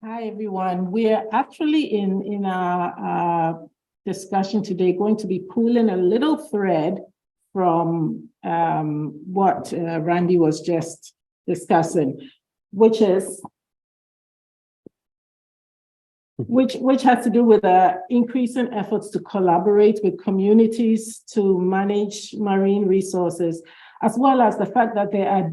Hi, everyone. We're actually in our discussion today going to be pulling a little thread from what Randy was just discussing, which has to do with increasing efforts to collaborate with communities to manage marine resources, as well as the fact that there are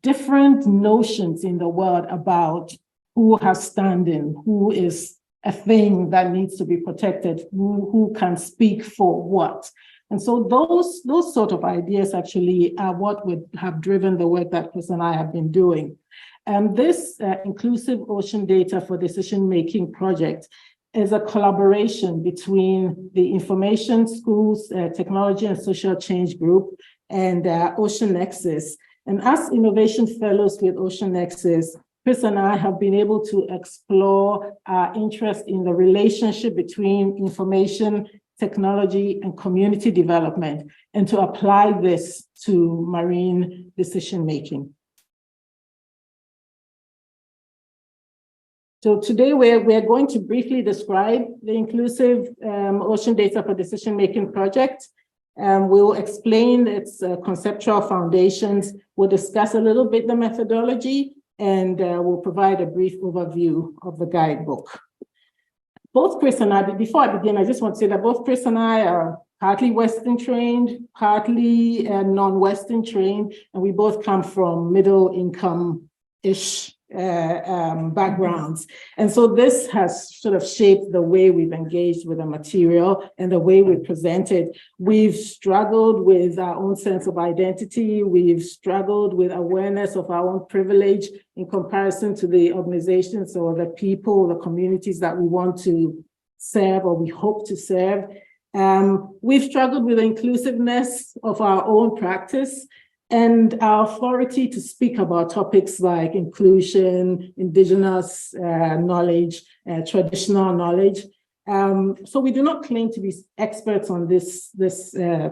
different notions in the world about who has standing, who is a thing that needs to be protected, who can speak for what. And so those sort of ideas actually are what would have driven the work that Chris and I have been doing. And this inclusive ocean data for decision-making project is a collaboration between the Information Schools Technology and Social Change Group and Ocean Nexus. And as innovation fellows with Ocean Nexus, Chris and I have been able to explore our interest in the relationship between information, technology, and community development, and to apply this to marine decision-making. So today we're going to briefly describe the Inclusive Ocean Data for Decision-Making project. We'll explain its conceptual foundations. We'll discuss a little bit the methodology, and we'll provide a brief overview of the guidebook. Both Chris and I, before I begin, I just want to say that both Chris and I are partly Western trained, partly non-Western trained, and we both come from middle income-ish backgrounds. And so this has sort of shaped the way we've engaged with the material and the way we present it. We've struggled with our own sense of identity. We've struggled with awareness of our own privilege in comparison to the organizations or the people, the communities that we want to serve or we hope to serve. We've struggled with the inclusiveness of our own practice and our authority to speak about topics like inclusion, indigenous knowledge, traditional knowledge. So we do not claim to be experts on this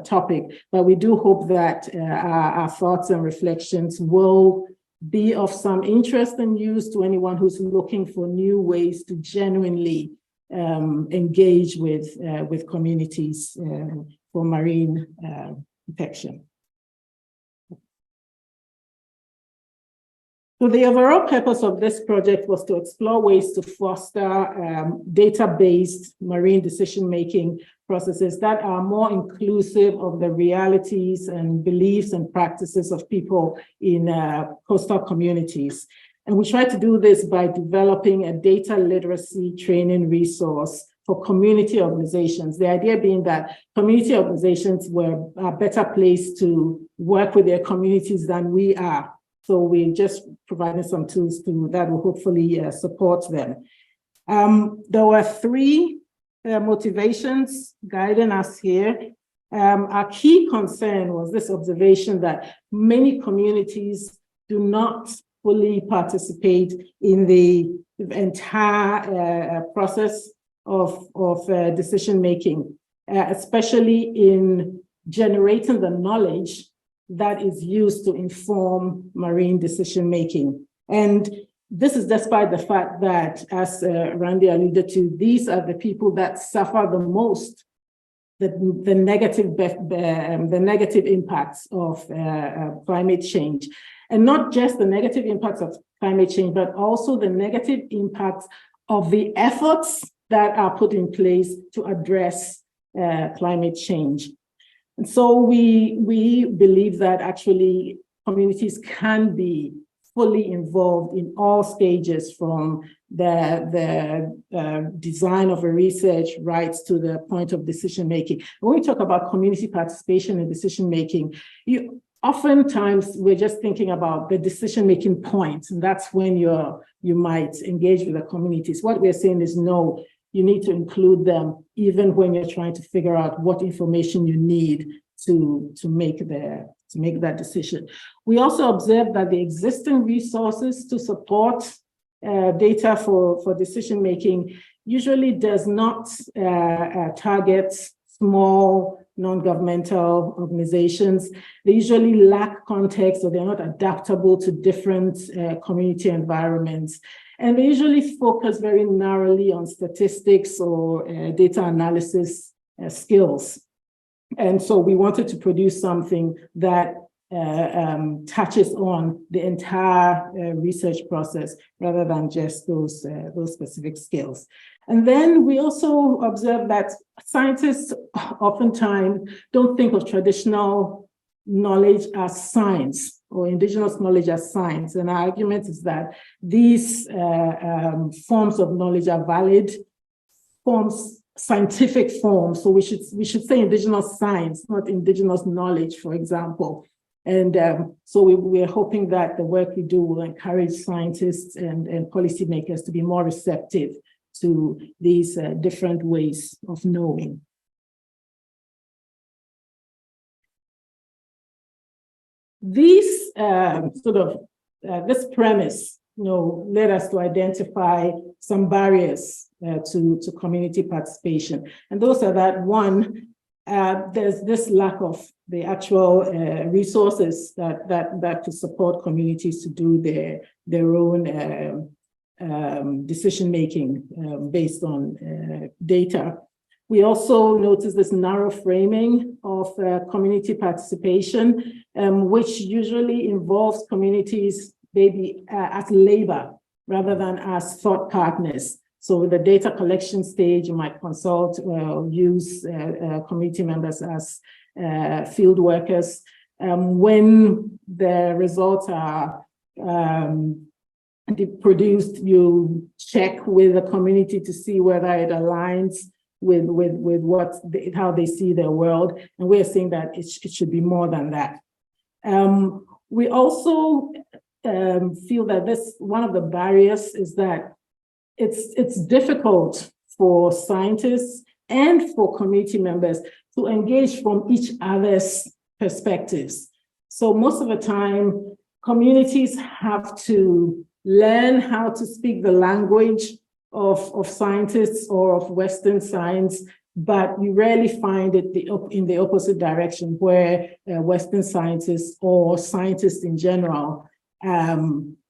topic, but we do hope that our thoughts and reflections will be of some interest and use to anyone who's looking for new ways to genuinely engage with communities for marine protection. So the overall purpose of this project was to explore ways to foster data-based marine decision-making processes that are more inclusive of the realities and beliefs and practices of people in coastal communities. And we try to do this by developing a data literacy training resource for community organizations. The idea being that community organizations are better placed to work with their communities than we are. So we're just providing some tools that will hopefully support them. There were three motivations guiding us here. Our key concern was this observation that many communities do not fully participate in the entire process of decision-making, especially in generating the knowledge that is used to inform marine decision-making. And this is despite the fact that, as Randy alluded to, these are the people that suffer the most the negative impacts of climate change. And not just the negative impacts of climate change, but also the negative impacts of the efforts that are put in place to address climate change. And so we believe that actually communities can be fully involved in all stages, from the design of a research right to the point of decision-making. When we talk about community participation in decision-making, oftentimes we're just thinking about the decision-making point, and that's when you might engage with the communities. What we're saying is no, you need to include them even when you're trying to figure out what information you need to make that decision. We also observed that the existing resources to support data for decision-making usually does not target small non-governmental organizations. They usually lack context, or they're not adaptable to different community environments. And they usually focus very narrowly on statistics or data analysis skills. And so we wanted to produce something that touches on the entire research process rather than just those specific skills. And then we also observed that scientists oftentimes don't think of traditional knowledge as science or indigenous knowledge as science. And our argument is that these forms of knowledge are valid forms, scientific forms. So we should say indigenous science, not indigenous knowledge, for example. And so we're hoping that the work we do will encourage scientists and policymakers to be more receptive to these different ways of knowing. These this premise, led us to identify some barriers to community participation. And those are that, one, there's this lack of the actual resources that could support communities to do their own decision-making based on data. We also notice this narrow framing of community participation, which usually involves communities maybe as labor rather than as thought partners. So the data collection stage, you might consult or use community members as field workers. When the results are produced, you check with the community to see whether it aligns with how they see their world. And we're saying that it should be more than that. We also feel that one of the barriers is that it's difficult for scientists and for community members to engage from each other's perspectives. So most of the time, communities have to learn how to speak the language of scientists or of Western science, but you rarely find it in the opposite direction, where Western scientists or scientists in general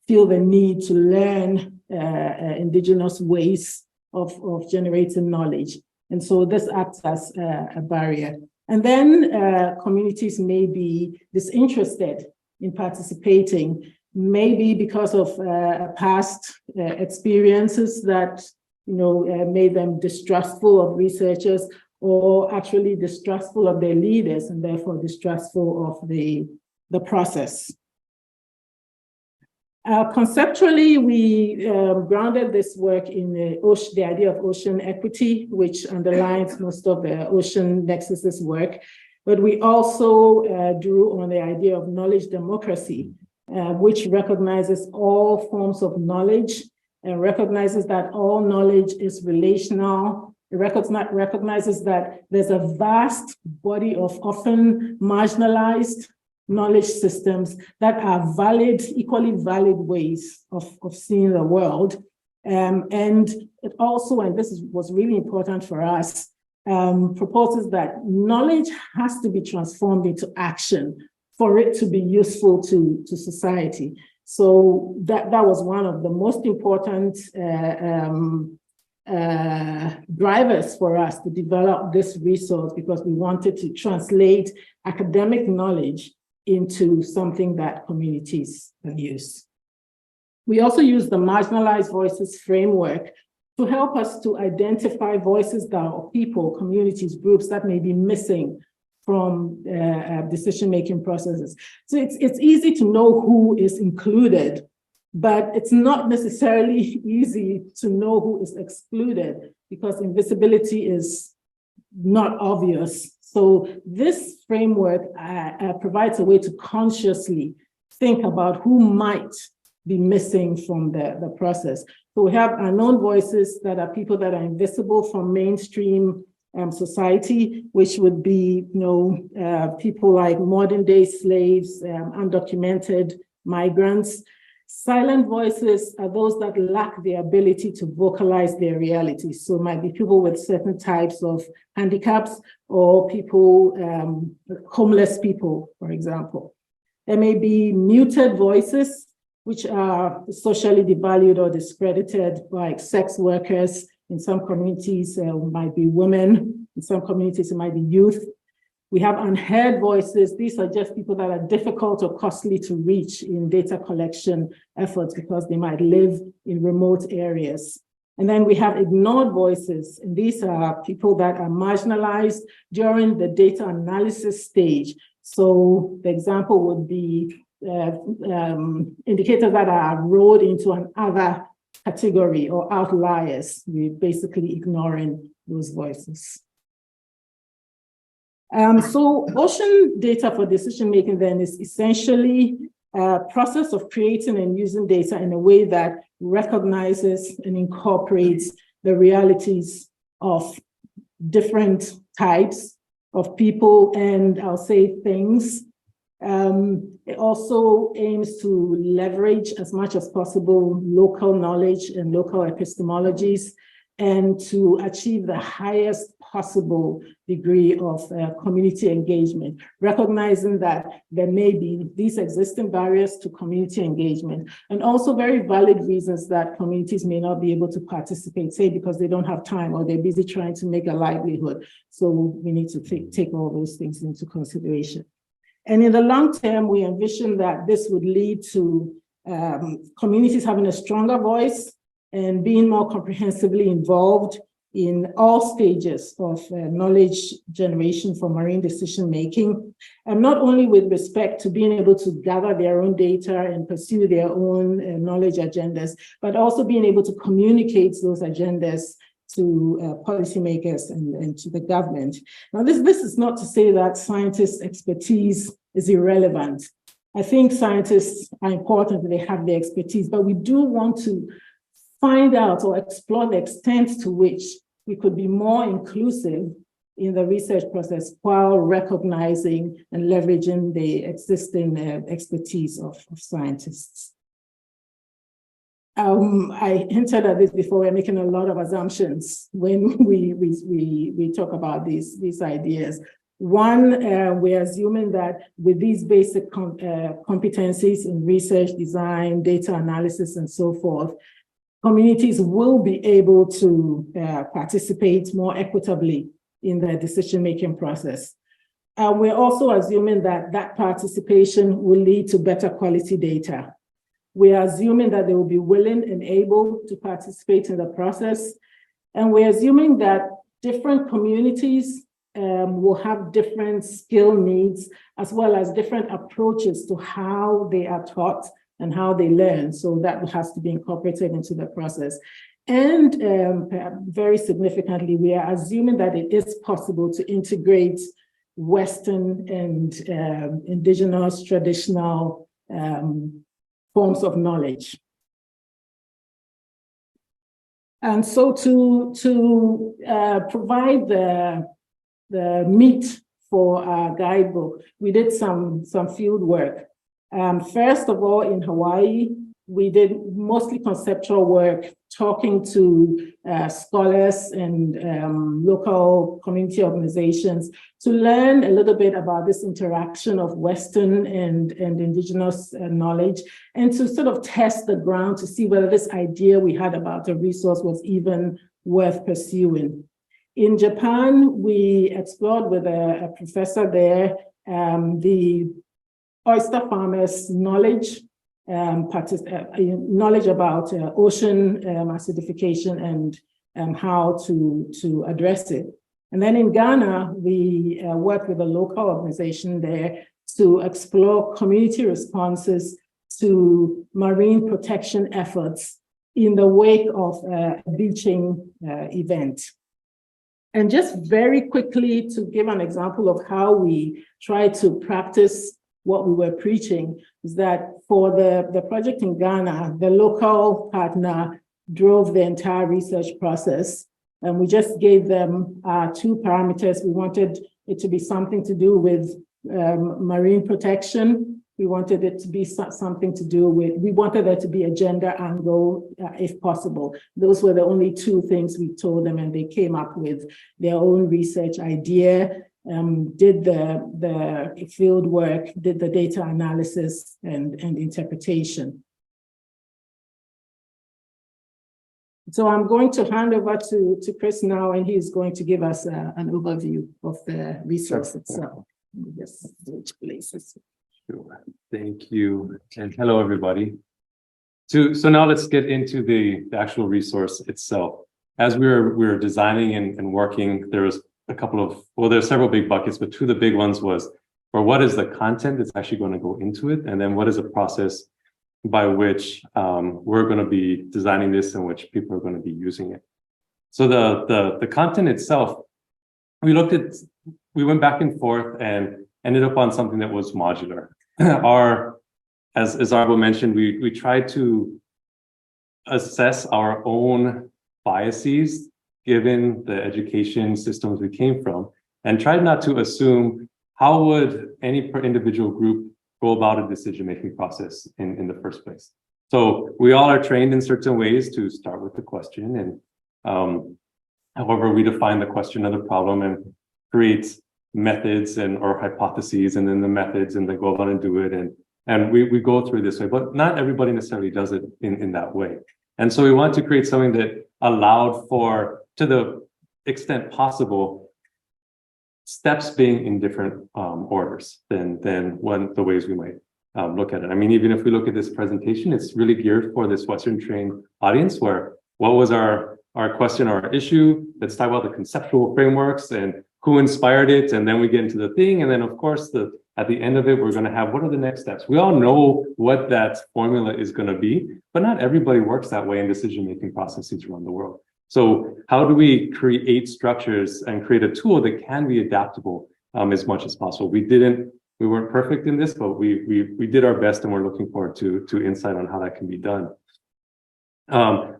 feel the need to learn indigenous ways of generating knowledge. And so this acts as a barrier. And then communities may be disinterested in participating, maybe because of past experiences that made them distrustful of researchers, or actually distrustful of their leaders and therefore distrustful of the process. Conceptually, we grounded this work in the idea of ocean equity, which underlines most of the Ocean Nexus's work. But we also drew on the idea of knowledge democracy, which recognizes all forms of knowledge and recognizes that all knowledge is relational. It recognizes that there's a vast body of often marginalized knowledge systems that are valid, equally valid ways of seeing the world. And it also, and this was really important for us, proposes that knowledge has to be transformed into action for it to be useful to society. So that was one of the most important drivers for us to develop this resource, because we wanted to translate academic knowledge into something that communities can use. We also use the marginalized voices framework to help us to identify voices that are people, communities, groups that may be missing from decision-making processes. So it's easy to know who is included, but it's not necessarily easy to know who is excluded, because invisibility is not obvious. So this framework provides a way to consciously think about who might be missing from the process. So we have unknown voices that are people that are invisible from mainstream society, which would be people like modern day slaves, undocumented migrants. Silent voices are those that lack the ability to vocalize their realities. So it might be people with certain types of handicaps, or people, homeless people, for example. There may be muted voices. which are socially devalued or discredited, like sex workers. In some communities, it might be women. In some communities, it might be youth. We have unheard voices. These are just people that are difficult or costly to reach in data collection efforts because they might live in remote areas. And then we have ignored voices. And these are people that are marginalized during the data analysis stage. So the example would be indicators that are rolled into an other category or outliers. We're basically ignoring those voices. So ocean data for decision making then is essentially a process of creating and using data in a way that recognizes and incorporates the realities of different types of people and I'll say things. It also aims to leverage as much as possible local knowledge and local epistemologies and to achieve the highest possible degree of community engagement, recognizing that there may be these existing barriers to community engagement and also very valid reasons that communities may not be able to participate, say because they don't have time or they're busy trying to make a livelihood. So we need to take all those things into consideration. And in the long term, we envision that this would lead to communities having a stronger voice and being more comprehensively involved in all stages of knowledge generation for marine decision making, and not only with respect to being able to gather their own data and pursue their own knowledge agendas, but also being able to communicate those agendas to policymakers and to the government. Now, this is not to say that scientists' expertise is irrelevant. I think scientists are important, they have the expertise, but we do want to find out or explore the extent to which we could be more inclusive in the research process while recognizing and leveraging the existing expertise of scientists. I hinted at this before. We're making a lot of assumptions when we talk about these ideas. One, we're assuming that with these basic competencies in research, design, data analysis, and so forth, communities will be able to participate more equitably in the decision-making process. We're also assuming that that participation will lead to better quality data. We're assuming that they will be willing and able to participate in the process. And we're assuming that different communities will have different skill needs, as well as different approaches to how they are taught and how they learn. So that has to be incorporated into the process. And very significantly, we are assuming that it is possible to integrate Western and indigenous traditional forms of knowledge. And so to provide the meat for our guidebook, we did some field work. First of all, in Hawaii, we did mostly conceptual work, talking to scholars and local community organizations to learn a little bit about this interaction of Western and indigenous knowledge, and to sort of test the ground to see whether this idea we had about a resource was even worth pursuing. In Japan, we explored with a professor there the oyster farmers' knowledge, knowledge about ocean acidification and how to address it. And then in Ghana, we worked with a local organization there to explore community responses to marine protection efforts in the wake of a beaching event. And just very quickly to give an example of how we try to practice what we were preaching, is that for the project in Ghana, the local partner drove the entire research process. And we just gave them 2 parameters. We wanted it to be something to do with marine protection. We wanted it to be something to do with, we wanted there to be a gender angle if possible. Those were the only 2 things we told them, and they came up with their own research idea, did the field work, did the data analysis and interpretation. So I'm going to hand over to Chris now, and he's going to give us an overview of the resource itself. Just switch places. Sure. Thank you. And hello, everybody. So now let's get into the actual resource itself. As we were designing and working, there was a couple of, well, there's several big buckets, but two of the big ones was, or what is the content that's actually going to go into it? And then what is the process by which we're going to be designing this and which people are going to be using it. So the content itself, we went back and forth and ended up on something that was modular. As Araba mentioned, we tried to assess our own biases given the education systems we came from, and tried not to assume how would any individual group go about a decision-making process in the first place. So we all are trained in certain ways to start with the question, and however we define the question or the problem and create methods or hypotheses, and then the methods, and then go about and do it, and we go through this way, but not everybody necessarily does it in that way. And so we want to create something that allowed for, to the extent possible, steps being in different orders than the ways we might look at it. I mean, even if we look at this presentation, it's really geared for this Western trained audience, where what was our question or our issue? Let's talk about the conceptual frameworks and who inspired it, and then we get into the thing, and then of course at the end of it, we're going to have what are the next steps. We all know what that formula is going to be, but not everybody works that way in decision-making processes around the world. So how do we create structures and create a tool that can be adaptable as much as possible? We weren't perfect in this, but we did our best, and we're looking forward to insight on how that can be done.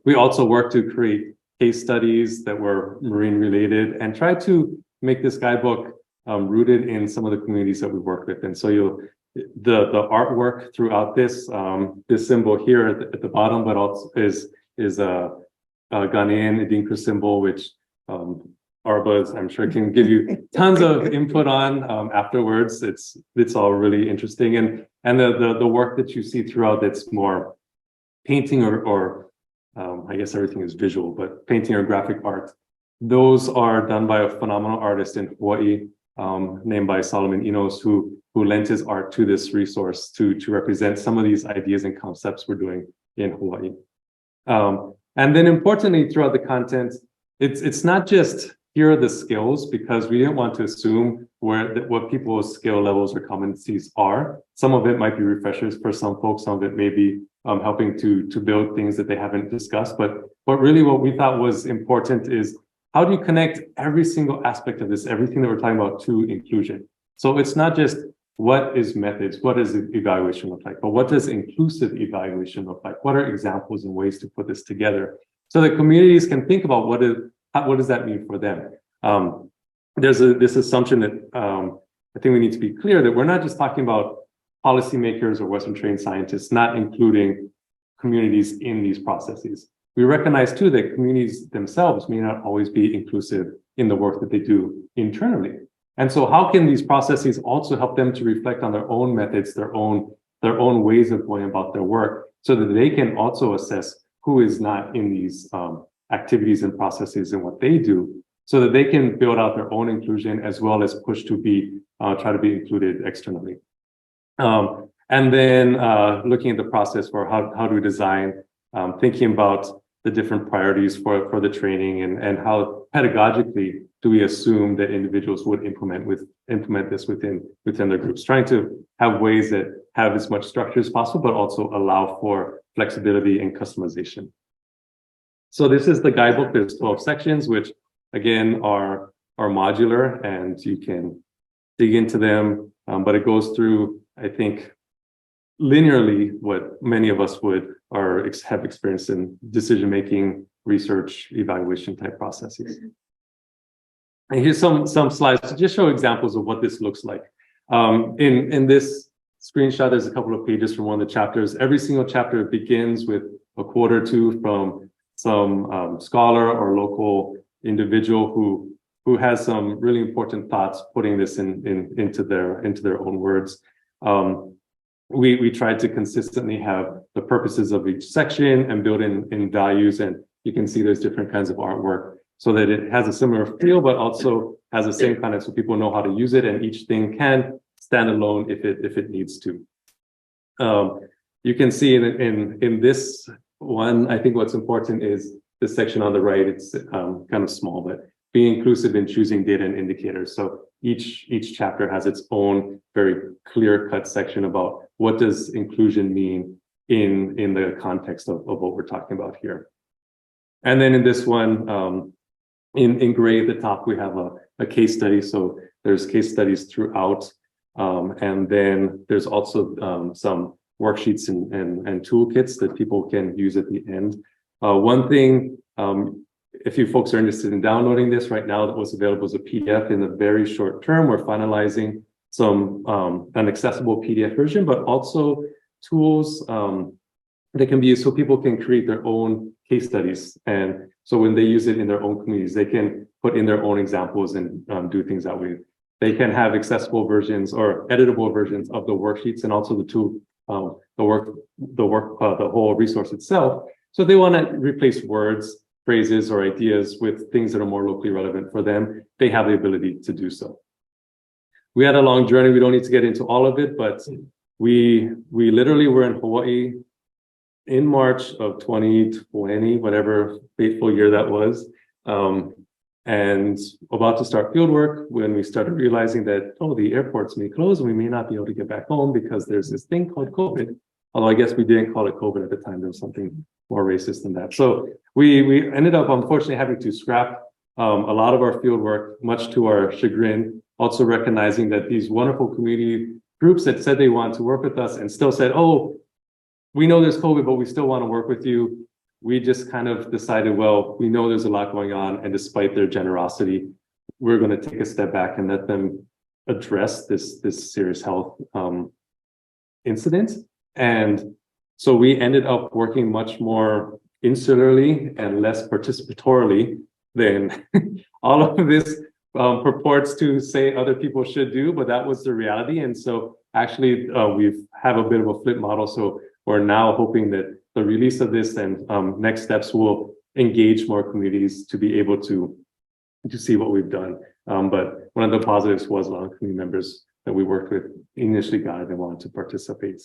We also worked to create case studies that were marine related and try to make this guidebook rooted in some of the communities that we work with. And so the artwork throughout this symbol here at the bottom, but also is a Ghanaian Adinkra symbol, which Araba, I'm sure, can give you tons of input on afterwards. It's all really interesting, and the work that you see throughout that's more painting or I guess everything is visual, but painting or graphic art. Those are done by a phenomenal artist in Hawaii named by Solomon Enos, who lent his art to this resource to represent some of these ideas and concepts we're doing in Hawaii. And then importantly, throughout the content, it's not just here are the skills, because we didn't want to assume what people's skill levels or competencies are. Some of it might be refreshers for some folks, some of it may be helping to build things that they haven't discussed. But really what we thought was important is, how do you connect every single aspect of this, everything that we're talking about, to inclusion? So it's not just what is methods, what does evaluation look like, but what does inclusive evaluation look like? What are examples and ways to put this together so that communities can think about what does that mean for them? There's this assumption that I think we need to be clear that we're not just talking about policymakers or Western trained scientists, not including communities in these processes. We recognize too that communities themselves may not always be inclusive in the work that they do internally. And so how can these processes also help them to reflect on their own methods, their own ways of going about their work, so that they can also assess who is not in these activities and processes and what they do, so that they can build out their own inclusion as well as push to try to be included externally. And then looking at the process for how do we design, thinking about the different priorities for the training, and how pedagogically do we assume that individuals would implement this within their groups, trying to have ways that have as much structure as possible, but also allow for flexibility and customization. So this is the guidebook. There's 12 sections, which again are modular, and you can dig into them, but it goes through, I think, linearly what many of us have experienced in decision-making, research, evaluation type processes. And here's some slides to just show examples of what this looks like. In this screenshot, there's a couple of pages from one of the chapters. Every single chapter begins with a quote or two from some scholar or local individual who has some really important thoughts, putting this into their own words. We tried to consistently have the purposes of each section and build in values and you can see there's different kinds of artwork so that it has a similar feel, but also has the same content so people know how to use it, and each thing can stand alone if it needs to. You can see in this one, I think what's important is this section on the right. It's kind of small, but being inclusive in choosing data and indicators. So each chapter has its own very clear-cut section about what does inclusion mean in the context of what we're talking about here. And then in this one, in gray at the top, we have a case study. So there's case studies throughout. And then there's also some worksheets and toolkits that people can use at the end. One thing, if you folks are interested in downloading this right now, that was available as a PDF in the very short term. We're finalizing an accessible PDF version, but also tools that can be used so people can create their own case studies. And so when they use it in their own communities, they can put in their own examples and do things that way. They can have accessible versions or editable versions of the worksheets and also the tool, the whole resource itself. So if they want to replace words, phrases, or ideas with things that are more locally relevant for them, they have the ability to do so. We had a long journey. We don't need to get into all of it, but we literally were in Hawaii in March of 2020, whatever fateful year that was, and about to start field work when we started realizing that, oh, the airports may close and we may not be able to get back home because there's this thing called COVID. Although I guess we didn't call it COVID at the time. There was something more racist than that. So we ended up, unfortunately, having to scrap a lot of our field work, much to our chagrin, also recognizing that these wonderful community groups that said they want to work with us and still said, oh, we know there's COVID, but we still want to work with you. We just kind of decided, well, we know there's a lot going on, and despite their generosity, we're going to take a step back and let them address this serious health incident. And so we ended up working much more insularly and less participatorily than all of this purports to say other people should do, but that was the reality. And so actually we have a bit of a flip model. So we're now hoping that the release of this and next steps will engage more communities to be able to see what we've done. But one of the positives was a lot of community members that we worked with initially got it and wanted to participate.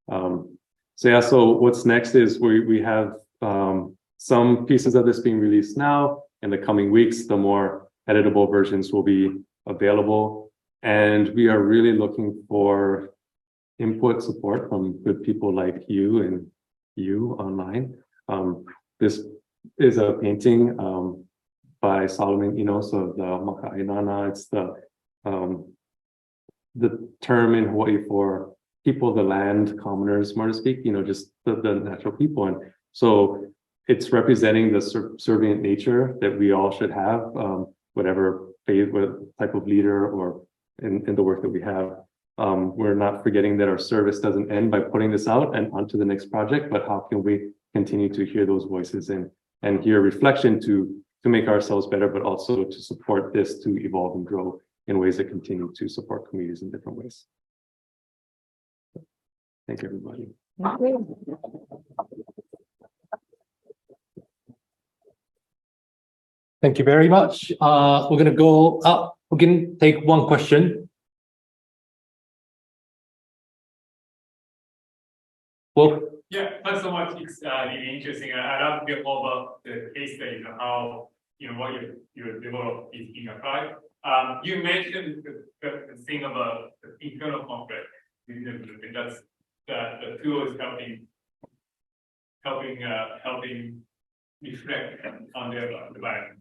So what's next is we have some pieces of this being released now. In the coming weeks, the more editable versions will be available. And we are really looking for input support from good people like you and you online. This is a painting by Solomon Enos of the Maka'ainana. It's the term in Hawaii for people, the land, commoners, more to speak, just the natural people. And so it's representing the subservient nature that we all should have, whatever faith, what type of leader or in the work that we have. We're not forgetting that our service doesn't end by putting this out and onto the next project, but how can we continue to hear those voices and hear reflection to make ourselves better, but also to support this to evolve and grow in ways that continue to support communities in different ways. Thank you, everybody. Thank you very much. We're going to go up. We can take one question. Well, yeah, thanks so much. It's really interesting. I'd love to get more about the case studies and how what you developed is being applied. You mentioned the thing about the internal conflict within the group, and that's that the tool is helping reflect on their environment.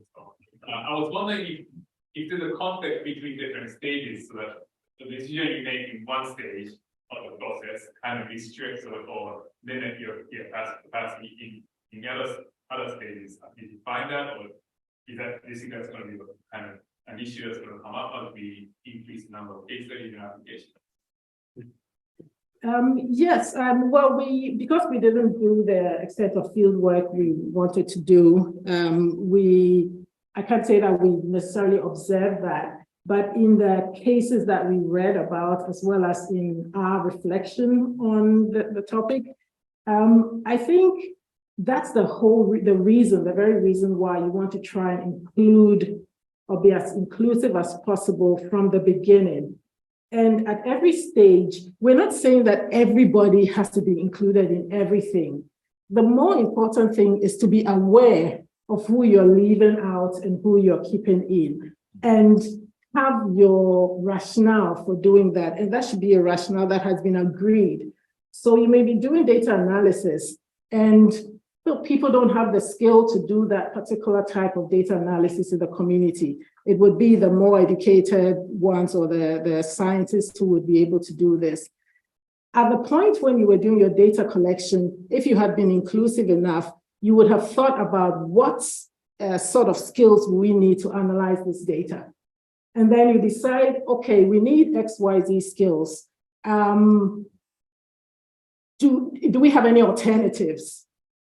I was wondering if there's a conflict between different stages, so that the decision you make in one stage of the process kind of restricts or limit your capacity in other stages. Did you find that, or is that do you think that's going to be kind of an issue that's going to come up as we increase the number of case studies and applications? Yes, well, because we didn't do the extent of field work we wanted to do, I can't say that we necessarily observed that, but in the cases that we read about, as well as in our reflection on the topic, I think That's the very reason why you want to try and include or be as inclusive as possible from the beginning. And at every stage, we're not saying that everybody has to be included in everything. The more important thing is to be aware of who you're leaving out and who you're keeping in, and have your rationale for doing that. And that should be a rationale that has been agreed. So you may be doing data analysis and people don't have the skill to do that particular type of data analysis in the community. It would be the more educated ones or the scientists who would be able to do this. At the point when you were doing your data collection, if you had been inclusive enough, you would have thought about what sort of skills we need to analyze this data. And then you decide, okay, we need XYZ skills. Do we have any alternatives?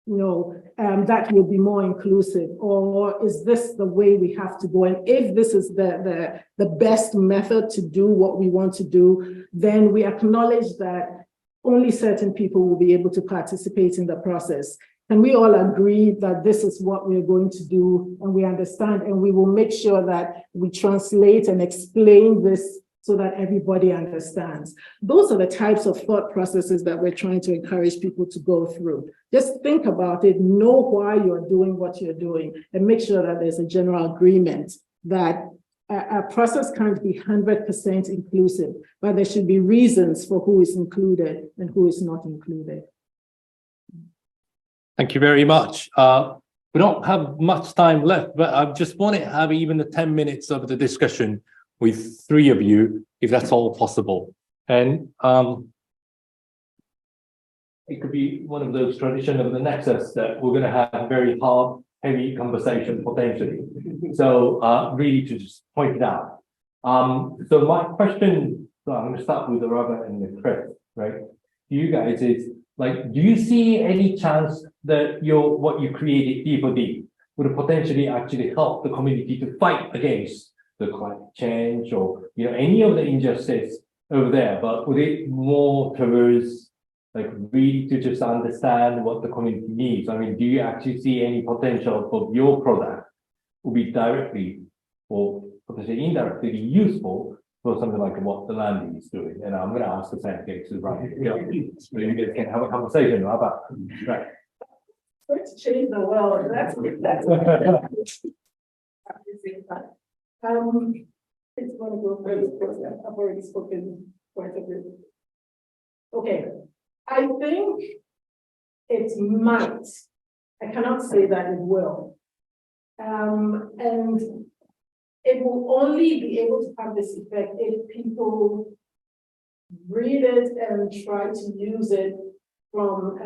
That will be more inclusive, or is this the way we have to go? And if this is the best method to do what we want to do, then we acknowledge that only certain people will be able to participate in the process. And we all agree that this is what we're going to do, and we understand, and we will make sure that we translate and explain this so that everybody understands. Those are the types of thought processes that we're trying to encourage people to go through. Just think about it, know why you're doing what you're doing, and make sure that there's a general agreement that a process can't be 100% inclusive, but there should be reasons for who is included and who is not included. Thank you very much. We don't have much time left, but I just want to have even the 10 minutes of the discussion with three of you, if that's all possible. And it could be one of those traditions of the Nexus that we're going to have a very hard, heavy conversation potentially. So really to just point it out. So my question, so I'm going to start with Araba and Chris, right? You guys is, like, do you see any chance that what you created D4D would potentially actually help the community to fight against the climate change or any of the injustice over there? But would it more towards like really to just understand what the community needs? I mean, do you actually see any potential for your product will be directly or potentially indirectly useful for something like what the landing is doing? And I'm going to ask the same thing to Ryan. So you guys can have a conversation about right. Let's change the world. That's it's going to go first because I've already spoken quite a bit. Okay, I think it might. I cannot say that it will. And it will only be able to have this effect if people read it and try to use it from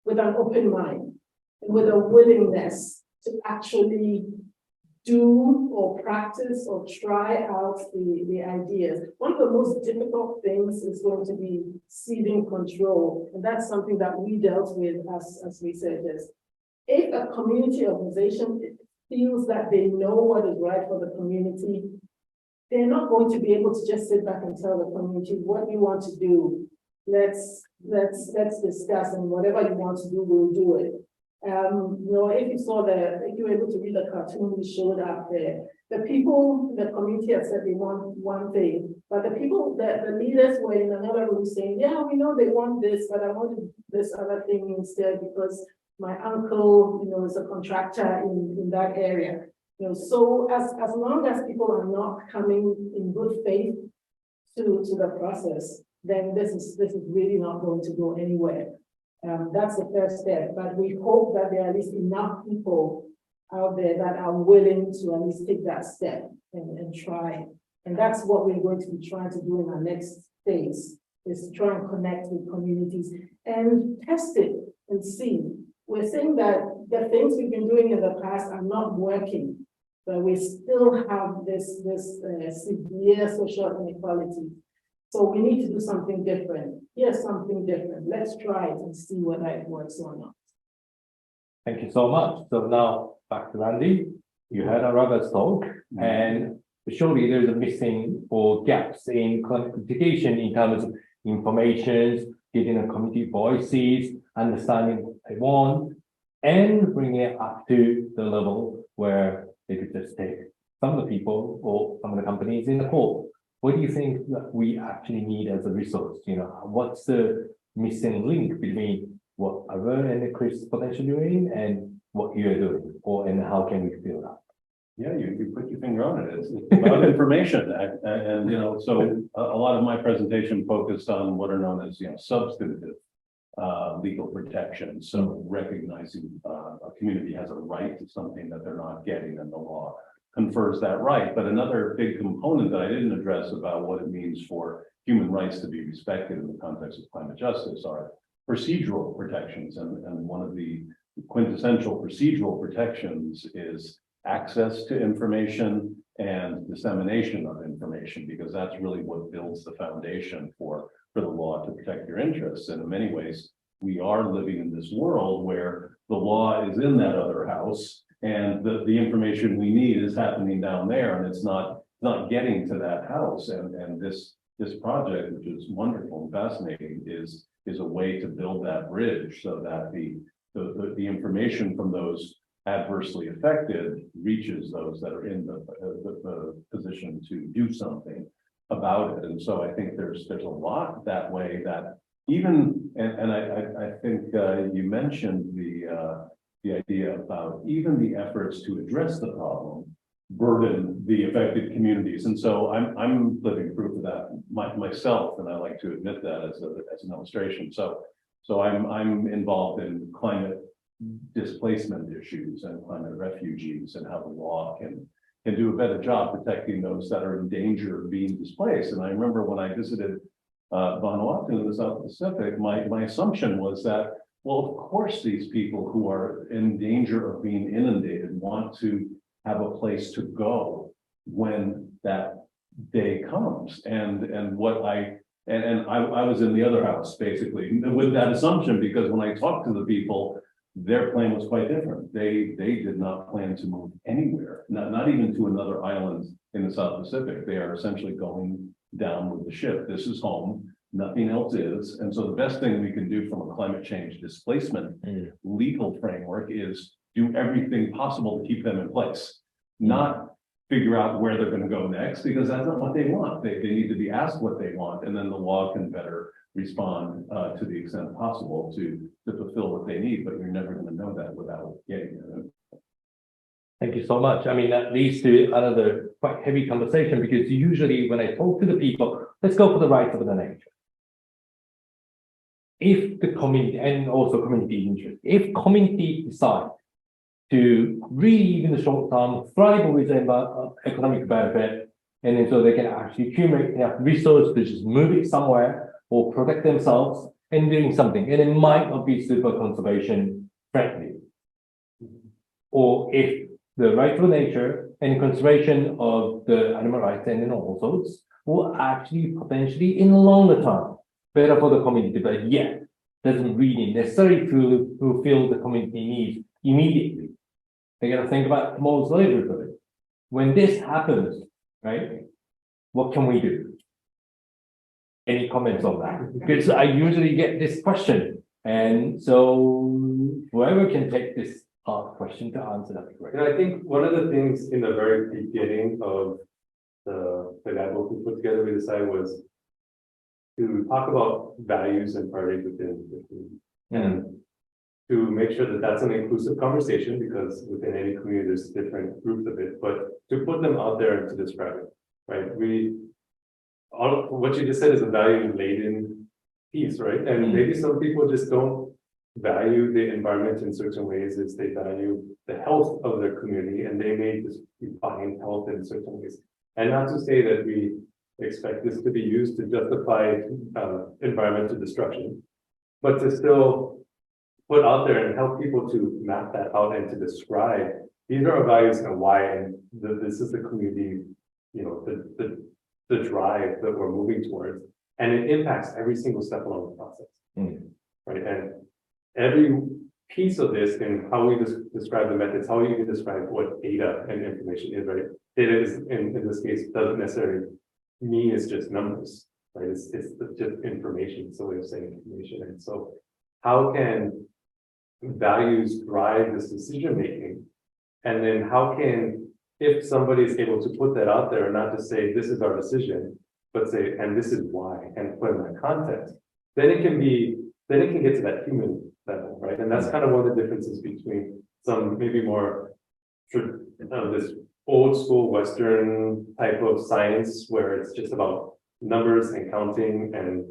with an open mind and with a willingness to actually do or practice or try out the ideas. One of the most difficult things is going to be seeding control. And that's something that we dealt with as researchers. If a community organization feels that they know what is right for the community, they're not going to be able to just sit back and tell the community what you want to do. Let's discuss, and whatever you want to do, we'll do it. If you were able to read the cartoon we showed up there, the people in the community have said they want one thing, but the leaders were in another room saying, yeah, we know they want this, but I want this other thing instead because my uncle, is a contractor in that area. So as long as people are not coming in good faith to the process, then this is really not going to go anywhere. That's the first step, but we hope that there are at least enough people out there that are willing to at least take that step and try. And that's what we're going to be trying to do in our next phase, is to try and connect with communities and test it and see. We're saying that the things we've been doing in the past are not working, but we still have this severe social inequality. So we need to do something different. Here's something different. Let's try it and see whether it works or not. Thank you so much. So now back to Randy. You heard Araba's talk, and surely there's a missing or gaps in communication in terms of information, getting a community voices, understanding they want, and bring it up to the level where they could just take some of the people or some of the companies in the court. What do you think that we actually need as a resource? You know, what's the missing link between what Araba and Chris potentially doing and what you're doing, and how can we fill that? Yeah, you put your finger on it. It's about information. And, you know, so a lot of my presentation focused on what are known as, you know, substantive legal protection. So recognizing a community has a right to something that they're not getting, and the law confers that right. But another big component that I didn't address about what it means for human rights to be respected in the context of climate justice are procedural protections. And one of the quintessential procedural protections is access to information and dissemination of information, because that's really what builds the foundation for the law to protect your interests. And in many ways, we are living in this world where the law is in that other house, and the information we need is happening down there, and it's not getting to that house. And this project, which is wonderful and fascinating, is a way to build that bridge so that the information from those adversely affected reaches those that are in the position to do something about it. And so I think there's a lot that way that even, and I think you mentioned the idea about even the efforts to address the problem burden the affected communities. And so I'm living proof of that myself, and I like to admit that as an illustration. So I'm involved in climate displacement issues and climate refugees, and how the law can do a better job protecting those that are in danger of being displaced. And I remember when I visited Vanuatu in the South Pacific, my assumption was that, well, of course, these people who are in danger of being inundated want to have a place to go when that day comes. And I was in the other house, basically, with that assumption, because when I talked to the people, their plan was quite different. They did not plan to move anywhere, not even to another island in the South Pacific. They are essentially going down with the ship. This is home, nothing else is. And so the best thing we can do from a climate change displacement legal framework is do everything possible to keep them in place, not figure out where they're going to go next, because that's not what they want. They need to be asked what they want, and then the law can better respond to the extent possible to fulfill what they need. But you're never going to know that without getting it. Thank you so much. I mean, that leads to another quite heavy conversation, because usually when I talk to the people, let's go for the rights of the nature. If the community, and also community interest, if community decide to really, in the short term, thrive with economic benefit, and then so they can actually accumulate enough resources to just move it somewhere or protect themselves and doing something, and it might not be super conservation friendly. Or if the right to nature and conservation of the animal rights and all sorts will actually potentially in the longer term better for the community, but yet doesn't really necessarily fulfill the community needs immediately. They're going to think about tomorrow's later for it. When this happens, right, what can we do? Any comments on that? Because I usually get this question, and so whoever can take this question to answer, that'd be great. And I think one of the things in the very beginning of the guidebook we put together, we decided was to talk about values and priorities within the community, and to make sure that that's an inclusive conversation, because within any community there's different groups of it, but to put them out there and to describe it, right? What you just said is a value-laden piece, right? And maybe some people just don't value the environment in certain ways as they value the health of their community, and they may just define health in certain ways. And not to say that we expect this to be used to justify environmental destruction, but to still put out there and help people to map that out and to describe these are our values and why, and this is the community, you know, the drive that we're moving towards, and it impacts every single step along the process, right? And every piece of this and how we describe the methods, how you can describe what data and information is, right? Data is, in this case, doesn't necessarily mean it's just numbers, right? It's just information. It's a way of saying information. And so how can values drive this decision making? And then how can, if somebody is able to put that out there and not just say, this is our decision, but say, and this is why, and put in that context, then it can get to that human level, right? And that's kind of one of the differences between some maybe more this old school Western type of science where it's just about numbers and counting and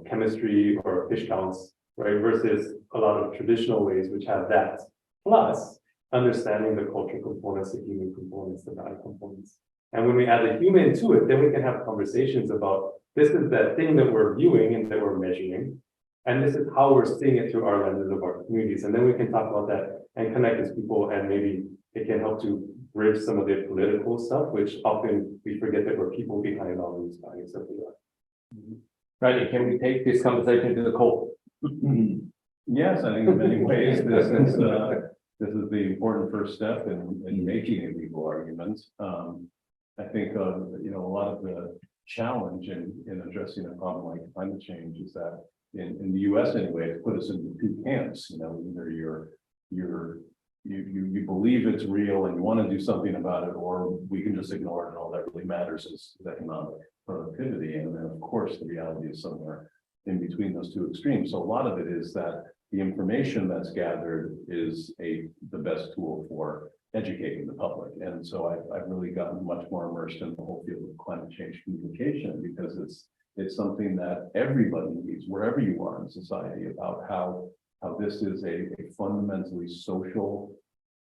chemistry or fish counts, right? Versus a lot of traditional ways which have that, plus understanding the cultural components, the human components, the value components. And when we add the human to it, then we can have conversations about this is that thing that we're viewing and that we're measuring. And this is how we're seeing it through our lenses of our communities. And then we can talk about that and connect as people, and maybe it can help to bridge some of the political stuff, which often we forget that we're people behind all these values that we are. Right, can we take this conversation to the core? Yes, I think in many ways, this is the important first step in making a legal argument. I think, a lot of the challenge in addressing a problem like climate change is that in the US anyway, it's put us into two camps, either you believe it's real and you want to do something about it, or we can just ignore it and all that really matters is economic productivity. And then of course, the reality is somewhere in between those two extremes. So a lot of it is that the information that's gathered is the best tool for educating the public. And so I've really gotten much more immersed in the whole field of climate change communication, because it's something that everybody needs, wherever you are in society, about how this is a fundamentally social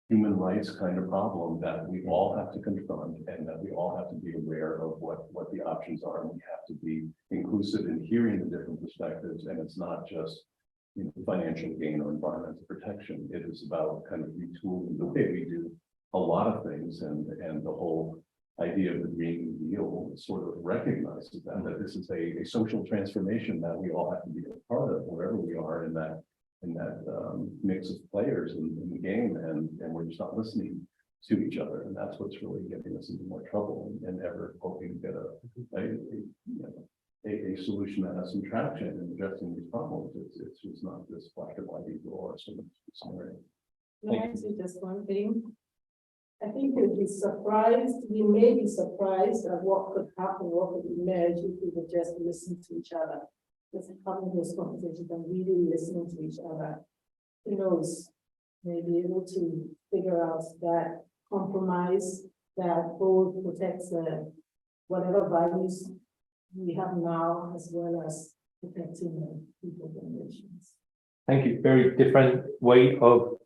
human rights kind of problem that we all have to confront, and that we all have to be aware of what the options are. And we have to be inclusive in hearing the different perspectives. And it's not just financial gain or environmental protection. It is about kind of retooling the way we do a lot of things, and the whole idea of the Green New Deal sort of recognizes that this is a social transformation that we all have to be a part of wherever we are in that mix of players in the game, and we're just not listening to each other, and that's what's really getting us into more trouble, and ever hoping to get a solution that has some traction in addressing these problems. It's just not this black and white either or sort of scenario. Can I answer just one thing? I think we may be surprised at what could happen, what could emerge if we would just listen to each other. Just having those conversations and really listening to each other. Who knows, maybe able to figure out that compromise that both protects whatever values we have now, as well as protecting the future generations. Thank you. Very different way of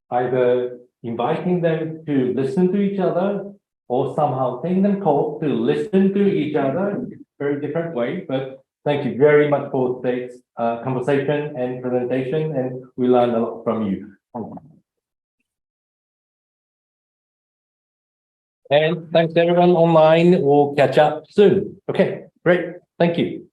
either inviting them to listen to each other, or somehow taking them called to listen to each other. Very different way, but thank you very much for today's conversation and presentation, and we learned a lot from you. And thanks to everyone online. We'll catch up soon. Okay, great. Thank you.